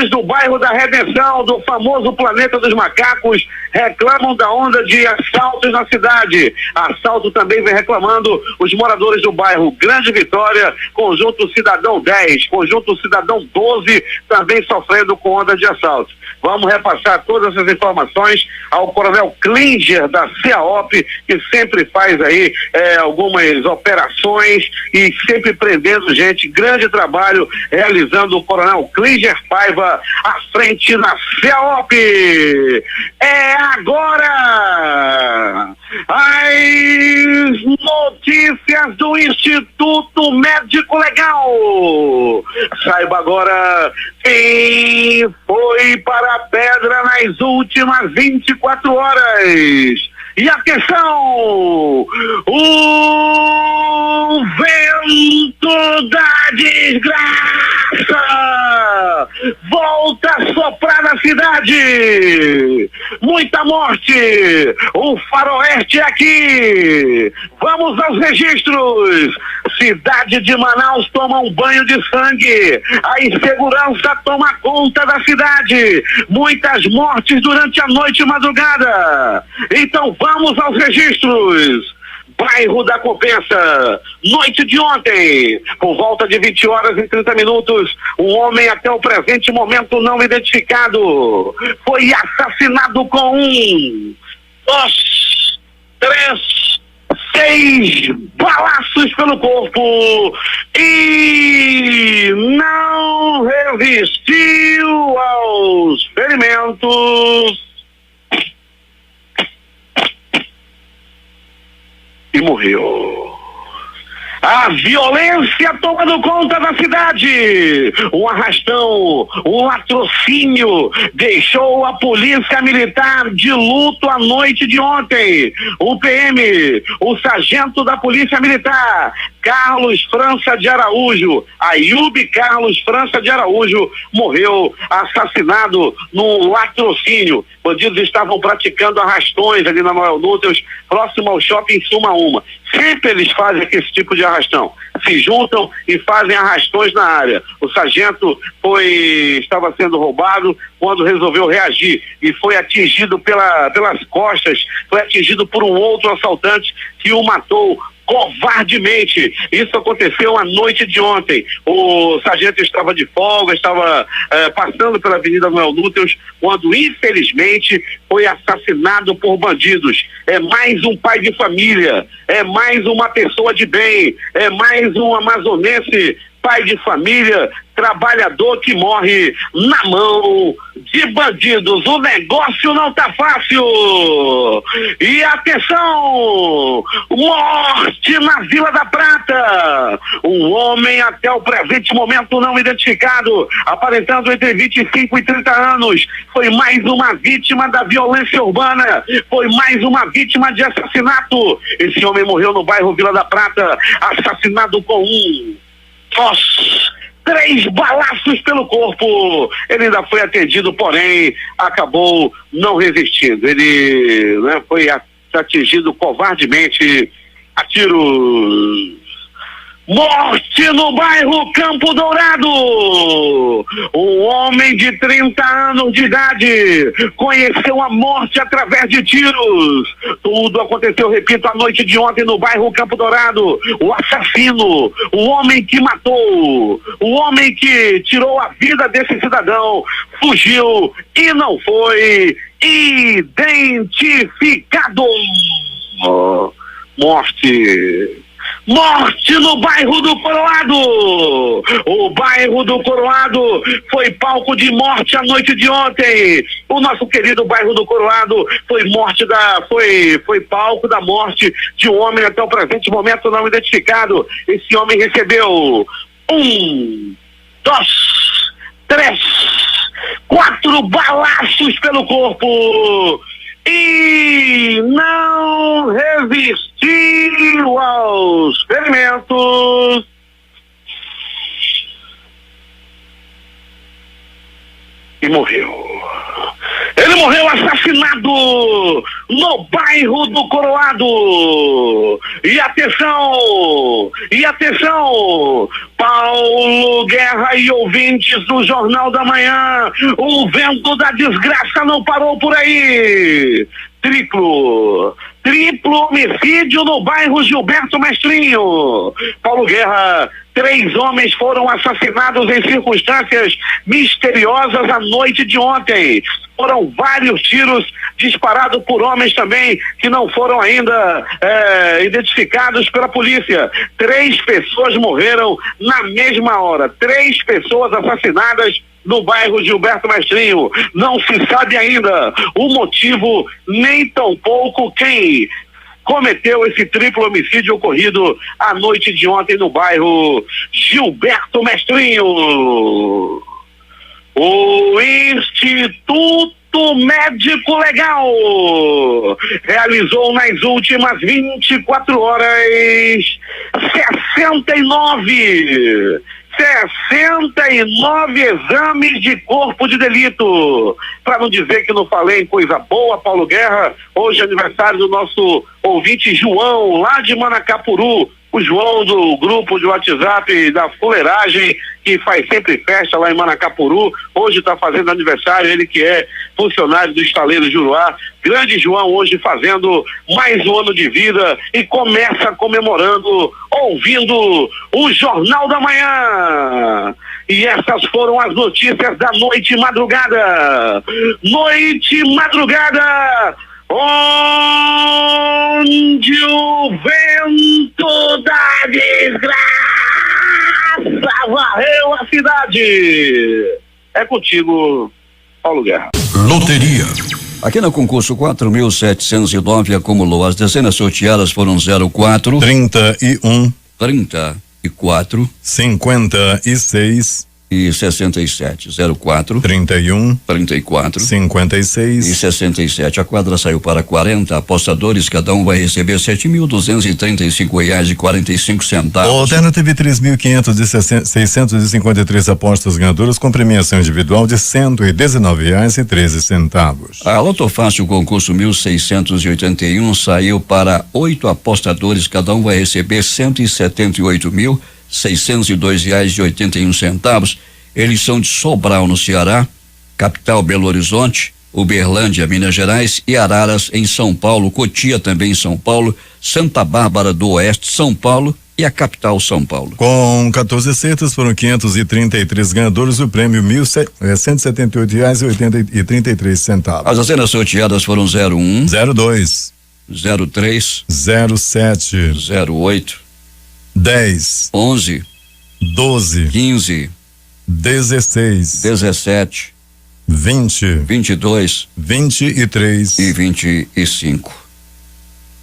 do bairro da Redenção, do famoso Planeta dos Macacos, reclamam da onda de assaltos na cidade. Assalto também vem reclamando os moradores do bairro Grande Vitória, Conjunto Cidadão 10, Conjunto Cidadão 12, também sofrendo com onda de assalto. Vamos repassar todas essas informações ao Coronel Klinger da CEAOP, que sempre faz aí algumas operações e sempre prendendo gente. Grande trabalho realizando o Coronel Klinger Paiva à frente da CEAOP. É agora as notícias do Instituto Médico Legal. Saiba agora quem foi para a pedra nas últimas 24 horas. E atenção! O vento da desgraça volta a soprar na cidade. Muita morte. O faroeste é aqui. Vamos aos registros. Cidade de Manaus toma um banho de sangue. A insegurança toma conta da cidade. Muitas mortes durante a noite e madrugada. Então vamos aos registros. Bairro da Compensa, noite de ontem, por volta de 20 horas e 30 minutos, um homem até o presente momento não identificado foi assassinado com 6 balaços pelo corpo e não resistiu aos ferimentos e morreu. A violência tomando conta da cidade. Um arrastão, um latrocínio deixou a polícia militar de luto à noite de ontem. O PM, o sargento da polícia militar, Carlos França de Araújo, Ayub Carlos França de Araújo, morreu assassinado num latrocínio. Bandidos estavam praticando arrastões ali na Noel Núteos, próximo ao shopping Suma Uma. Sempre eles fazem esse tipo de arrastão. Se juntam e fazem arrastões na área. O sargento estava sendo roubado quando resolveu reagir e foi atingido pelas costas, foi atingido por um outro assaltante que o matou covardemente. Isso aconteceu à noite de ontem. O sargento estava de folga, estava passando pela Avenida Noel Núteos, quando infelizmente foi assassinado por bandidos. É mais um pai de família, é mais uma pessoa de bem, é mais um amazonense, pai de família, trabalhador que morre na mão de bandidos. O negócio não tá fácil. E atenção, morte na Vila da Prata. Um homem até o presente momento não identificado, aparentando entre 25 e 30 anos, foi mais uma vítima da violência urbana, foi mais uma vítima de assassinato. Esse homem morreu no bairro Vila da Prata, assassinado com 3 balaços pelo corpo. Ele ainda foi atendido, porém acabou não resistindo. Ele foi atingido covardemente a tiros. Morte no bairro Campo Dourado. Um homem de 30 anos de idade conheceu a morte através de tiros. Tudo aconteceu, repito, à noite de ontem no bairro Campo Dourado. O assassino, o homem que matou, o homem que tirou a vida desse cidadão, fugiu e não foi identificado. Morte Morte no bairro do Coroado. O bairro do Coroado foi palco de morte a noite de ontem. O nosso querido bairro do Coroado foi palco da morte de um homem até o presente momento não identificado. Esse homem recebeu 1, 2, 3, 4 balaços pelo corpo e não resistiu aos ferimentos. E morreu. Ele morreu assassinado no bairro do Coroado. E atenção, Paulo Guerra e ouvintes do Jornal da Manhã, o vento da desgraça não parou por aí. Triplo homicídio no bairro Gilberto Mestrinho. Paulo Guerra, 3 homens foram assassinados em circunstâncias misteriosas a noite de ontem. Foram vários tiros disparados por homens também que não foram ainda identificados pela polícia. 3 pessoas morreram na mesma hora. 3 pessoas assassinadas no bairro Gilberto Mestrinho. Não se sabe ainda o motivo, nem tampouco quem cometeu esse triplo homicídio ocorrido à noite de ontem no bairro Gilberto Mestrinho. O Instituto Médico Legal realizou nas últimas 24 horas 69 exames de corpo de delito. Para não dizer que não falei em coisa boa, Paulo Guerra, hoje é aniversário do nosso ouvinte João, lá de Manacapuru. O João do grupo de WhatsApp da Fuleiragem, que faz sempre festa lá em Manacapuru, hoje está fazendo aniversário, ele que é funcionário do estaleiro Juruá. Grande João hoje fazendo mais um ano de vida e começa comemorando, ouvindo o Jornal da Manhã. E essas foram as notícias da noite e madrugada. Noite e madrugada, onde o vento da desgraça varreu a cidade. É contigo, Paulo Guerra. Loteria. Aqui no concurso 4.709 acumulou. As dezenas sorteadas foram 04, 31, 34 56 e 67. 04, 31, 34 56 e 67. A quadra saiu para 40 apostadores, cada um vai receber R$7.235,45. O Terno teve 3.653 apostas ganhadoras com premiação individual de R$119,13. A Loto Fácil, concurso 1681, saiu para 8 apostadores, cada um vai receber R$178.602,81. Eles são de Sobral, no Ceará, capital Belo Horizonte, Uberlândia, Minas Gerais, e Araras, em São Paulo, Cotia, também em São Paulo, Santa Bárbara do Oeste, São Paulo, e a capital São Paulo. Com 14 cestas foram 533 ganhadores, o prêmio R$178,33. As dezenas sorteadas foram 01, 02, 03, 07, 08, 10, 11, 12, 15, 16, 17, 20, 22 23 e 25.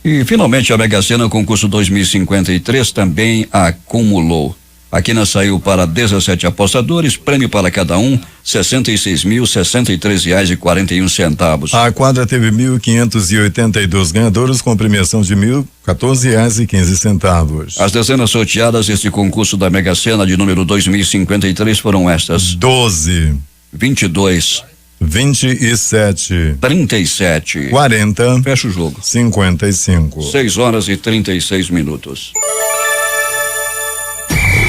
E finalmente a Mega Sena, concurso 2053, também acumulou. A quina saiu para 17 apostadores, prêmio para cada um, R$63.063,41. A quadra teve 1.582 ganhadores com premiação de R$1.014,15. As dezenas sorteadas deste concurso da Mega Sena de número 2053 foram estas: 12, 22, 27, 37, 40, fecha o jogo, 55. 6h36.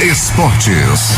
Esportes.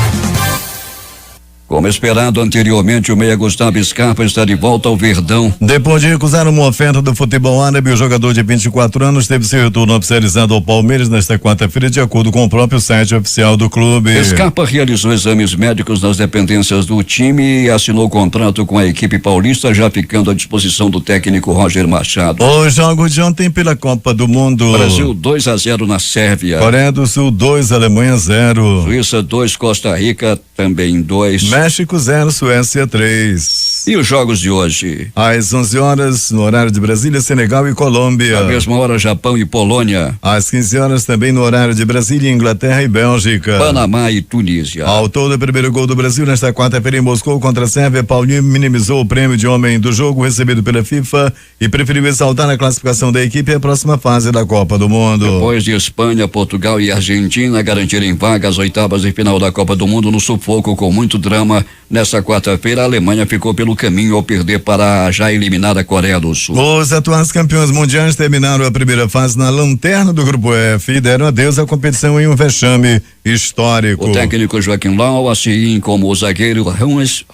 Como esperado anteriormente, o meia Gustavo Scarpa está de volta ao Verdão. Depois de recusar uma oferta do futebol árabe, o jogador de 24 anos teve seu retorno oficializado ao Palmeiras nesta quarta-feira, de acordo com o próprio site oficial do clube. Scarpa realizou exames médicos nas dependências do time e assinou contrato com a equipe paulista, já ficando à disposição do técnico Roger Machado. Os jogos de ontem pela Copa do Mundo. Brasil 2-0 na Sérvia. Coreia do Sul 2, Alemanha 0. Suíça 2, Costa Rica também 2. México 0, Suécia 3. E os jogos de hoje? Às 11 horas, no horário de Brasília, Senegal e Colômbia. À mesma hora, Japão e Polônia. Às 15 horas, também no horário de Brasília, Inglaterra e Bélgica. Panamá e Tunísia. Ao todo, o primeiro gol do Brasil nesta quarta-feira em Moscou contra a Sérvia, Paulinho minimizou o prêmio de homem do jogo recebido pela FIFA e preferiu exaltar a classificação da equipe à próxima fase da Copa do Mundo. Depois de Espanha, Portugal e Argentina garantirem vaga às oitavas de final da Copa do Mundo no sufoco com muito drama, nessa quarta-feira a Alemanha ficou pelo caminho ao perder para a já eliminada Coreia do Sul. Os atuais campeões mundiais terminaram a primeira fase na lanterna do Grupo F e deram adeus à competição em um vexame histórico. O técnico Joaquim Löw, assim como o zagueiro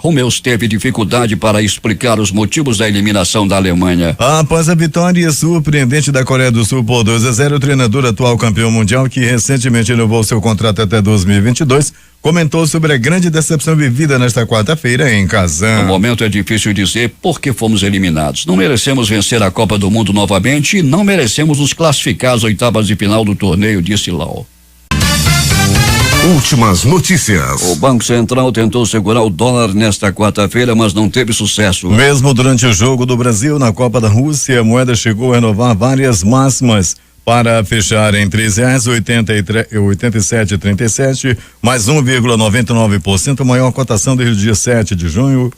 Hummels, teve dificuldade para explicar os motivos da eliminação da Alemanha. Após a vitória surpreendente da Coreia do Sul por 2-0, o treinador atual campeão mundial, que recentemente renovou seu contrato até 2022, comentou sobre a grande decepção vivida nesta quarta-feira em Kazan. No momento é difícil dizer por que fomos eliminados. Não merecemos vencer a Copa do Mundo novamente e não merecemos nos classificar às oitavas de final do torneio, disse Löw. Últimas notícias. O Banco Central tentou segurar o dólar nesta quarta-feira, mas não teve sucesso. Mesmo durante o jogo do Brasil na Copa da Rússia, a moeda chegou a renovar várias máximas para fechar em R$3,87,37, mais 1,99%, maior cotação desde o dia 7 de junho,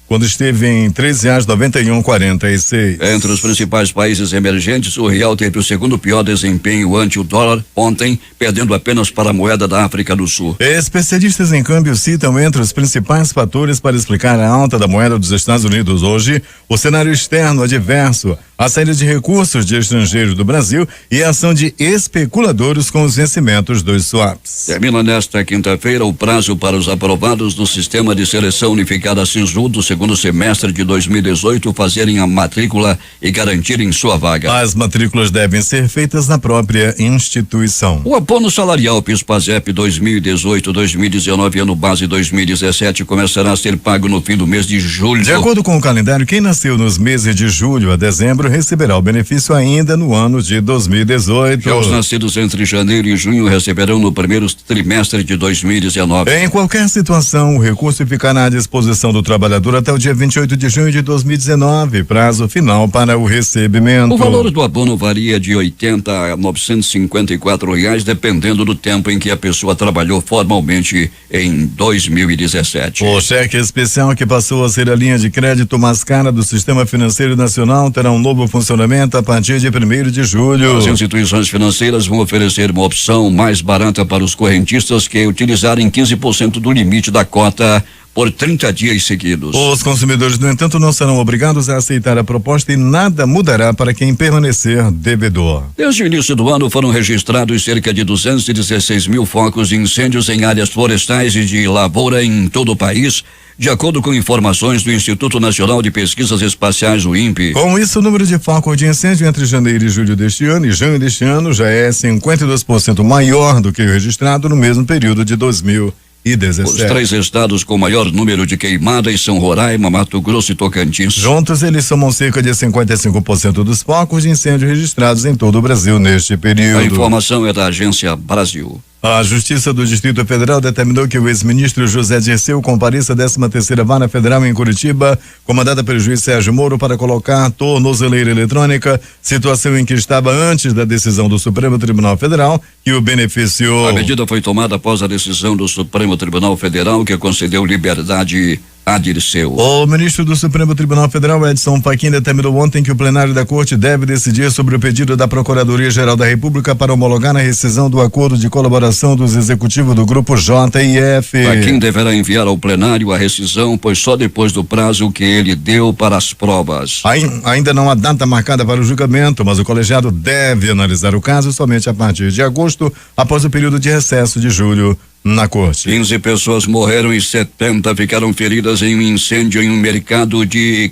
quando esteve em R$3,91,46. Entre os principais países emergentes, o real teve o segundo pior desempenho ante o dólar ontem, perdendo apenas para a moeda da África do Sul. Especialistas em câmbio citam entre os principais fatores para explicar a alta da moeda dos Estados Unidos hoje o cenário externo adverso, a saída de recursos de estrangeiros do Brasil e a ação de especuladores com os vencimentos dos swaps. Termina nesta quinta-feira o prazo para os aprovados no Sistema de Seleção Unificada SISU do segundo semestre de 2018 fazerem a matrícula e garantirem sua vaga. As matrículas devem ser feitas na própria instituição. O abono salarial PIS/PASEP 2018-2019, ano base 2017, começará a ser pago no fim do mês de julho. De acordo com o calendário, quem nasceu nos meses de julho a dezembro receberá o benefício ainda no ano de 2018. Já os nascidos entre janeiro e junho receberão no primeiro trimestre de 2019. Em qualquer situação, o recurso ficará à disposição do trabalhador até o dia 28 de junho de 2019, prazo final para o recebimento. O valor do abono varia de R$80 a R$954, dependendo do tempo em que a pessoa trabalhou formalmente em 2017. O cheque especial, que passou a ser a linha de crédito mais cara do Sistema Financeiro Nacional, terá um novo funcionamento a partir de 1º de julho. As instituições financeiras vão oferecer uma opção mais barata para os correntistas que utilizarem 15% do limite da cota por 30 dias seguidos. Os consumidores, no entanto, não serão obrigados a aceitar a proposta e nada mudará para quem permanecer devedor. Desde o início do ano foram registrados cerca de 216 mil focos de incêndios em áreas florestais e de lavoura em todo o país, de acordo com informações do Instituto Nacional de Pesquisas Espaciais, o INPE. Com isso, o número de focos de incêndio entre janeiro e julho deste ano e junho deste ano já é 52% maior do que o registrado no mesmo período de 2017. Os 3 estados com maior número de queimadas são Roraima, Mato Grosso e Tocantins. Juntos, eles somam cerca de 55% dos focos de incêndio registrados em todo o Brasil neste período. A informação é da Agência Brasil. A Justiça do Distrito Federal determinou que o ex-ministro José Dirceu compareça à 13ª Vara Federal em Curitiba, comandada pelo juiz Sérgio Moro, para colocar tornozeleira eletrônica, situação em que estava antes da decisão do Supremo Tribunal Federal, que o beneficiou. A medida foi tomada após a decisão do Supremo Tribunal Federal, que concedeu liberdade a Dirceu. O ministro do Supremo Tribunal Federal, Edson Fachin, determinou ontem que o plenário da Corte deve decidir sobre o pedido da Procuradoria-Geral da República para homologar a rescisão do acordo de colaboração dos executivos do Grupo JF. Fachin deverá enviar ao plenário a rescisão, pois só depois do prazo que ele deu para as provas. Ainda não há data marcada para o julgamento, mas o colegiado deve analisar o caso somente a partir de agosto, após o período de recesso de julho na corte. 15 pessoas morreram e 70 ficaram feridas em um incêndio em um mercado de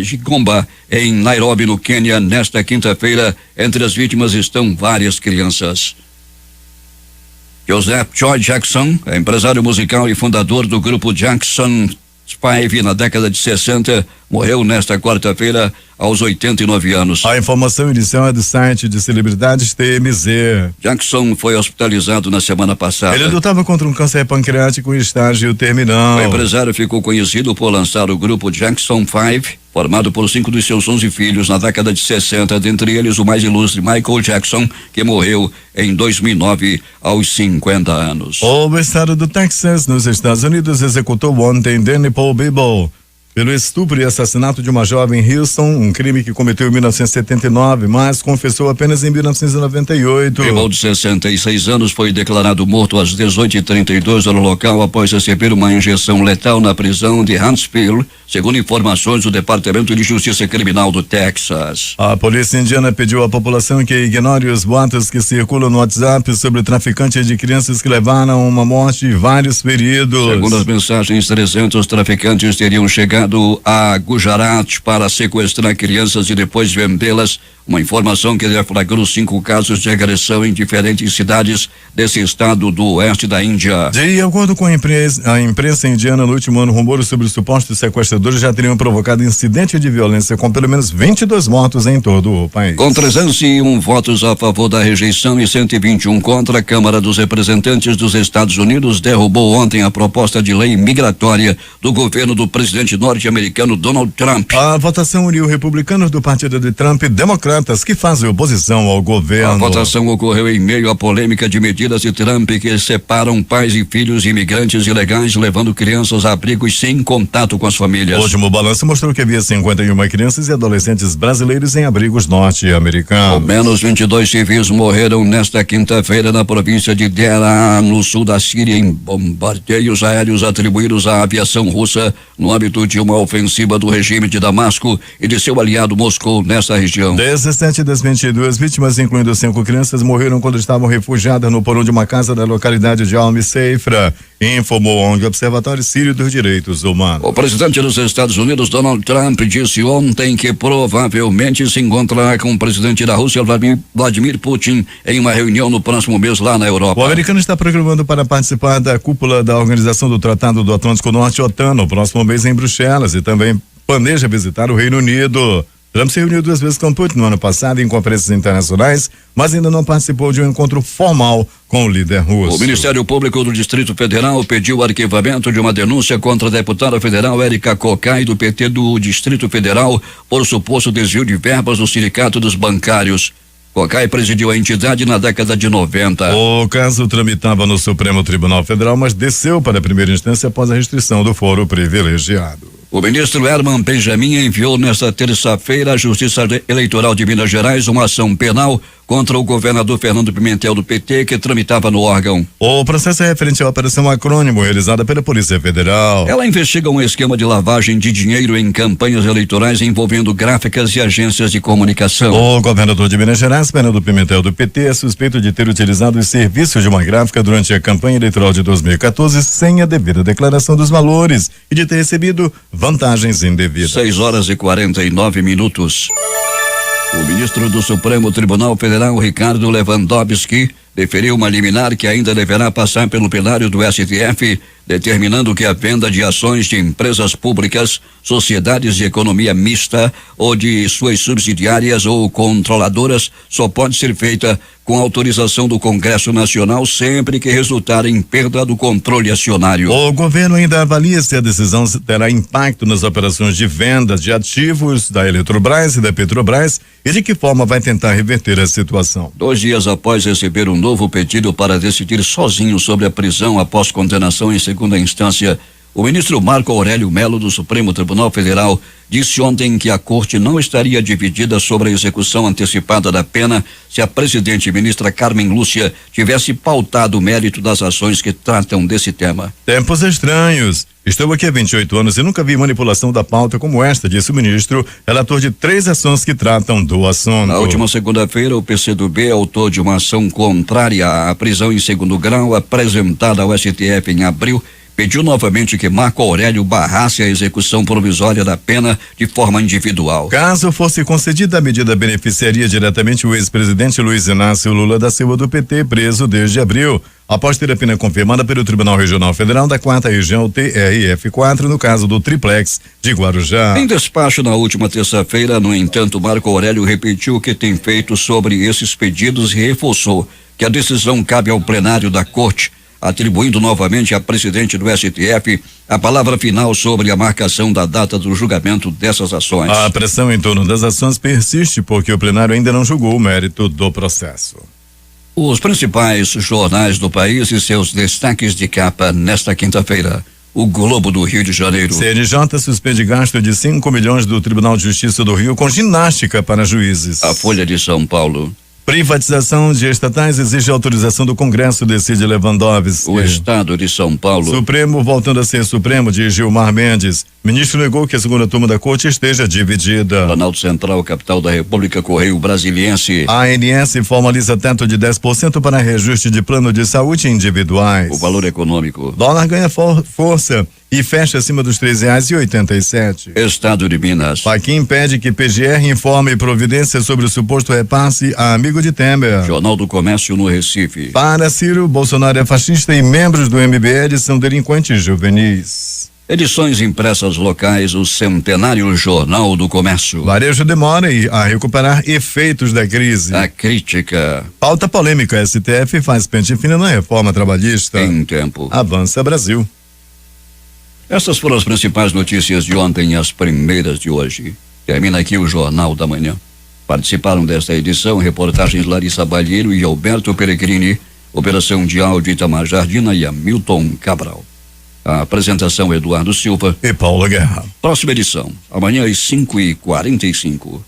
Gikomba, em Nairobi, no Quênia, nesta quinta-feira. Entre as vítimas estão várias crianças. Joseph Joy Jackson, empresário musical e fundador do grupo Jackson 5 na década de 60, morreu nesta quarta-feira aos 89 anos. A informação inicial é do site de celebridades TMZ. Jackson foi hospitalizado na semana passada. Ele lutava contra um câncer pancreático em estágio terminal. O empresário ficou conhecido por lançar o grupo Jackson 5, formado por 5 dos seus 11 filhos na década de 60, dentre eles o mais ilustre Michael Jackson, que morreu em 2009 aos 50 anos. O estado do Texas, nos Estados Unidos, executou ontem Danny Paul Bible pelo estupro e assassinato de uma jovem em Houston, um crime que cometeu em 1979, mas confessou apenas em 1998. Bible, de 66 anos, foi declarado morto às 18h32 no local após receber uma injeção letal na prisão de Huntsville, segundo informações do Departamento de Justiça Criminal do Texas. A polícia indiana pediu à população que ignore os boatos que circulam no WhatsApp sobre traficantes de crianças que levaram a uma morte e vários feridos. Segundo as mensagens, 300 traficantes teriam chegado a Gujarat para sequestrar crianças e depois vendê-las. Uma informação que deflagrou 5 casos de agressão em diferentes cidades desse estado do oeste da Índia. De acordo com a imprensa indiana, no último ano, rumores sobre os supostos sequestradores já teriam provocado incidente de violência com pelo menos 22 mortos em todo o país. Com 301 votos a favor da rejeição e 121 contra, a Câmara dos Representantes dos Estados Unidos derrubou ontem a proposta de lei migratória do governo do presidente norte-americano Donald Trump. A votação uniu republicanos do partido de Trump e democratas que fazem oposição ao governo. A votação ocorreu em meio à polêmica de medidas de Trump que separam pais e filhos imigrantes ilegais, levando crianças a abrigos sem contato com as famílias. O último balanço mostrou que havia 51 crianças e adolescentes brasileiros em abrigos norte-americanos. Ao menos 22 civis morreram nesta quinta-feira na província de Deraa, no sul da Síria, em bombardeios aéreos atribuídos à aviação russa no âmbito de uma ofensiva do regime de Damasco e de seu aliado Moscou nesta região. 17 das 22 vítimas, incluindo 5 crianças, morreram quando estavam refugiadas no porão de uma casa da localidade de Al-Misseifra, informou a ONG Observatório Sírio dos Direitos Humanos. O presidente dos Estados Unidos, Donald Trump, disse ontem que provavelmente se encontrará com o presidente da Rússia, Vladimir Putin, em uma reunião no próximo mês lá na Europa. O americano está programando para participar da cúpula da Organização do Tratado do Atlântico Norte, OTAN, no próximo mês em Bruxelas, e também planeja visitar o Reino Unido. Trump se reuniu 2 vezes com Putin no ano passado em conferências internacionais, mas ainda não participou de um encontro formal com o líder russo. O Ministério Público do Distrito Federal pediu o arquivamento de uma denúncia contra a deputada federal Érica Cocai, do PT do Distrito Federal, por suposto desvio de verbas do Sindicato dos Bancários. Cocai presidiu a entidade na década de 90. O caso tramitava no Supremo Tribunal Federal, mas desceu para a primeira instância após a restrição do foro privilegiado. O ministro Herman Benjamin enviou nesta terça-feira à Justiça Eleitoral de Minas Gerais uma ação penal contra o governador Fernando Pimentel, do PT, que tramitava no órgão. O processo é referente à Operação Acrônimo, realizada pela Polícia Federal. Ela investiga um esquema de lavagem de dinheiro em campanhas eleitorais envolvendo gráficas e agências de comunicação. O governador de Minas Gerais, Fernando Pimentel, do PT, é suspeito de ter utilizado os serviços de uma gráfica durante a campanha eleitoral de 2014 sem a devida declaração dos valores e de ter recebido vantagens indevidas. 6h49. O ministro do Supremo Tribunal Federal, Ricardo Lewandowski, deferiu uma liminar que ainda deverá passar pelo plenário do STF, determinando que a venda de ações de empresas públicas, sociedades de economia mista ou de suas subsidiárias ou controladoras só pode ser feita com autorização do Congresso Nacional sempre que resultar em perda do controle acionário. O governo ainda avalia se a decisão terá impacto nas operações de venda de ativos da Eletrobras e da Petrobras e de que forma vai tentar reverter a situação. 2 dias após receber um novo pedido para decidir sozinho sobre a prisão após condenação em segunda instância, o ministro Marco Aurélio Melo, do Supremo Tribunal Federal, disse ontem que a corte não estaria dividida sobre a execução antecipada da pena se a presidente e ministra Carmen Lúcia tivesse pautado o mérito das ações que tratam desse tema. Tempos estranhos. Estou aqui há 28 anos e nunca vi manipulação da pauta como esta, disse o ministro, relator de 3 ações que tratam do assunto. Na última segunda-feira, o PCdoB, autor de uma ação contrária à prisão em segundo grau apresentada ao STF em abril, pediu novamente que Marco Aurélio barrasse a execução provisória da pena de forma individual. Caso fosse concedida, a medida beneficiaria diretamente o ex-presidente Luiz Inácio Lula da Silva do PT, preso desde abril, após ter a pena confirmada pelo Tribunal Regional Federal da 4ª Região TRF4, no caso do Triplex de Guarujá. Em despacho na última terça-feira, no entanto, Marco Aurélio repetiu o que tem feito sobre esses pedidos e reforçou que a decisão cabe ao plenário da Corte, atribuindo novamente à presidente do STF a palavra final sobre a marcação da data do julgamento dessas ações. A pressão em torno das ações persiste porque o plenário ainda não julgou o mérito do processo. Os principais jornais do país e seus destaques de capa nesta quinta-feira. O Globo do Rio de Janeiro. CNJ suspende gasto de 5 milhões do Tribunal de Justiça do Rio com ginástica para juízes. A Folha de São Paulo. Privatização de estatais exige autorização do Congresso, decide Lewandowski. O Estado de São Paulo. Supremo voltando a ser Supremo, de Gilmar Mendes. Ministro negou que a segunda turma da Corte esteja dividida. Planalto Central, capital da República, Correio Brasiliense. A ANS formaliza teto de 10% para reajuste de plano de saúde individuais. O valor econômico. Dólar ganha força e fecha acima dos R$3,87. Estado de Minas. Faquim pede que PGR informe providência sobre o suposto repasse a amigo de Temer. Jornal do Comércio no Recife. Para Ciro, Bolsonaro é fascista e membros do MBL são delinquentes juvenis. Edições impressas locais, o centenário Jornal do Comércio. Varejo demora a recuperar efeitos da crise. A crítica. Pauta polêmica, STF faz pente fino na reforma trabalhista. Em tempo. Avança Brasil. Essas foram as principais notícias de ontem e as primeiras de hoje. Termina aqui o Jornal da Manhã. Participaram desta edição reportagens Larissa Balheiro e Alberto Peregrini, operação de áudio Itamar Jardina e Hamilton Cabral. A apresentação Eduardo Silva e Paula Guerra. Próxima edição, amanhã às 5h45.